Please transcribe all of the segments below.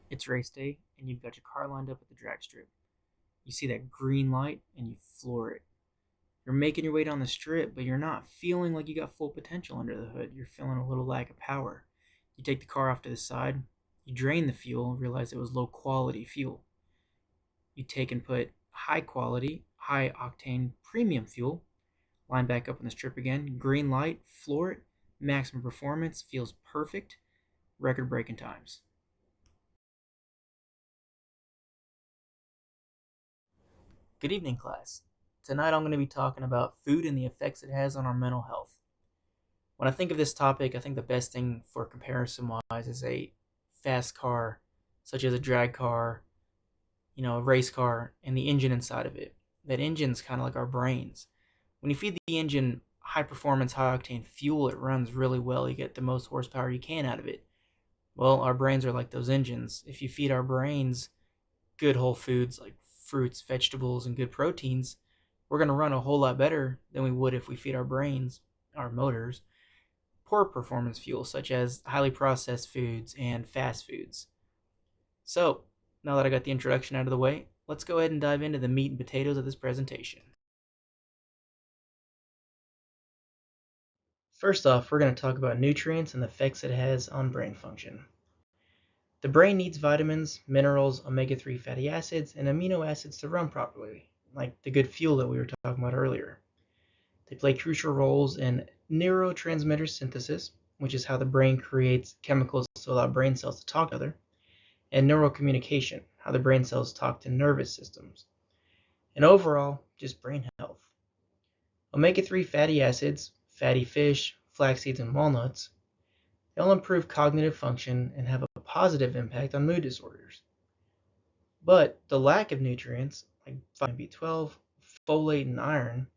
It's race day, and you've got your car lined up at the drag strip. You see that green light, and you floor it. You're making your way down the strip, but you're not feeling like you got full potential under the hood. You're feeling a little lack of power. You take the car off to the side, you drain the fuel, realize it was low quality fuel. You take and put high quality, high octane premium fuel, line back up on the strip again, green light, floor it, maximum performance, feels perfect, record breaking times. Good evening, class. Tonight I'm going to be talking about food and the effects it has on our mental health. When I think of this topic, I think the best thing for comparison wise is a fast car, such as a drag car, a race car, and the engine inside of it. That engine's kind of like our brains. When you feed the engine high performance, high octane fuel, it runs really well. You get the most horsepower you can out of it. Well, our brains are like those engines. If you feed our brains good whole foods like fruits, vegetables, and good proteins, we're going to run a whole lot better than we would if we feed our brains, our motors, poor performance fuels such as highly processed foods and fast foods. So, now that I got the introduction out of the way, let's go ahead and dive into the meat and potatoes of this presentation. First off, we're going to talk about nutrients and the effects it has on brain function. The brain needs vitamins, minerals, omega-3 fatty acids, and amino acids to run properly, like the good fuel that we were talking about earlier. They play crucial roles in neurotransmitter synthesis, which is how the brain creates chemicals to allow brain cells to talk to each other, and neural communication, how the brain cells talk to nervous systems, and overall, just brain health. Omega-3 fatty acids, fatty fish, flax seeds, and walnuts, they all improve cognitive function and have a positive impact on mood disorders. But the lack of nutrients, like vitamin B12, folate, and iron,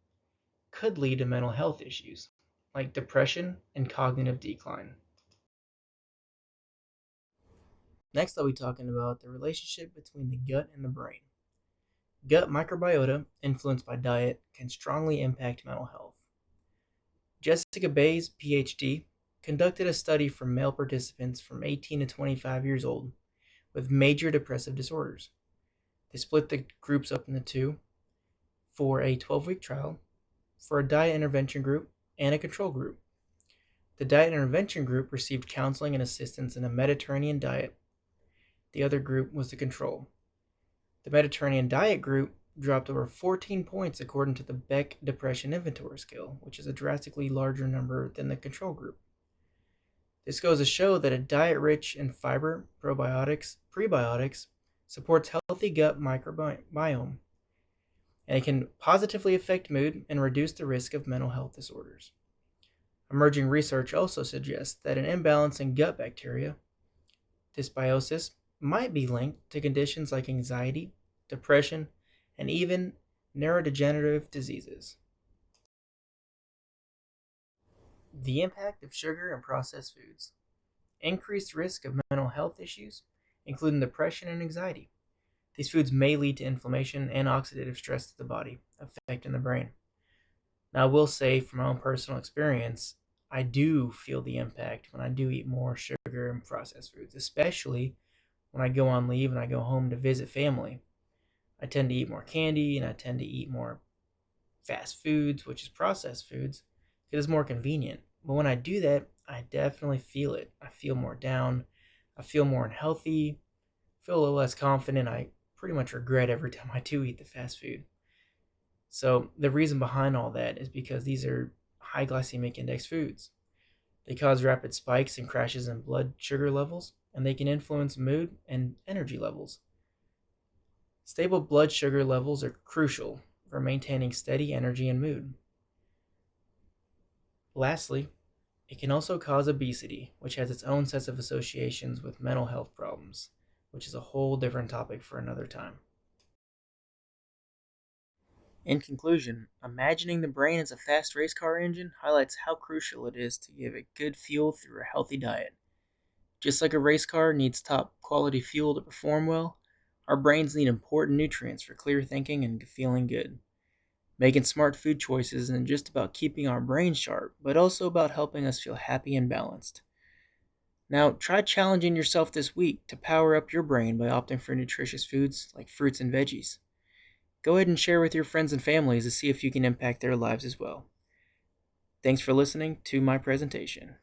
could lead to mental health issues, like depression and cognitive decline. Next, I'll be talking about the relationship between the gut and the brain. Gut microbiota, influenced by diet, can strongly impact mental health. Jessica Bays, PhD, conducted a study for male participants from 18 to 25 years old with major depressive disorders. They split the groups up into two for a 12-week trial, for a diet intervention group and a control group. The diet intervention group received counseling and assistance in a Mediterranean diet. The other group was the control. The Mediterranean diet group dropped over 14 points according to the Beck Depression Inventory Scale, which is a drastically larger number than the control group. This goes to show that a diet rich in fiber, probiotics, prebiotics supports healthy gut microbiome, and it can positively affect mood and reduce the risk of mental health disorders. Emerging research also suggests that an imbalance in gut bacteria, dysbiosis, might be linked to conditions like anxiety, depression, and even neurodegenerative diseases. The impact of sugar and processed foods. Increased risk of mental health issues, including depression and anxiety. These foods may lead to inflammation and oxidative stress to the body, affecting the brain. Now, I will say from my own personal experience, I do feel the impact when I do eat more sugar and processed foods, especially when I go on leave and I go home to visit family. I tend to eat more candy and I tend to eat more fast foods, which is processed foods, because it's more convenient. But when I do that, I definitely feel it. I feel more down. I feel more unhealthy. Feel a little less confident. I pretty much regret every time I do eat the fast food. So the reason behind all that is because these are high glycemic index foods. They cause rapid spikes and crashes in blood sugar levels, and they can influence mood and energy levels. Stable blood sugar levels are crucial for maintaining steady energy and mood. Lastly, it can also cause obesity, which has its own sets of associations with mental health problems, which is a whole different topic for another time. In conclusion, imagining the brain as a fast race car engine highlights how crucial it is to give it good fuel through a healthy diet. Just like a race car needs top quality fuel to perform well, our brains need important nutrients for clear thinking and feeling good. Making smart food choices isn't just about keeping our brains sharp, but also about helping us feel happy and balanced. Now, try challenging yourself this week to power up your brain by opting for nutritious foods like fruits and veggies. Go ahead and share with your friends and families to see if you can impact their lives as well. Thanks for listening to my presentation.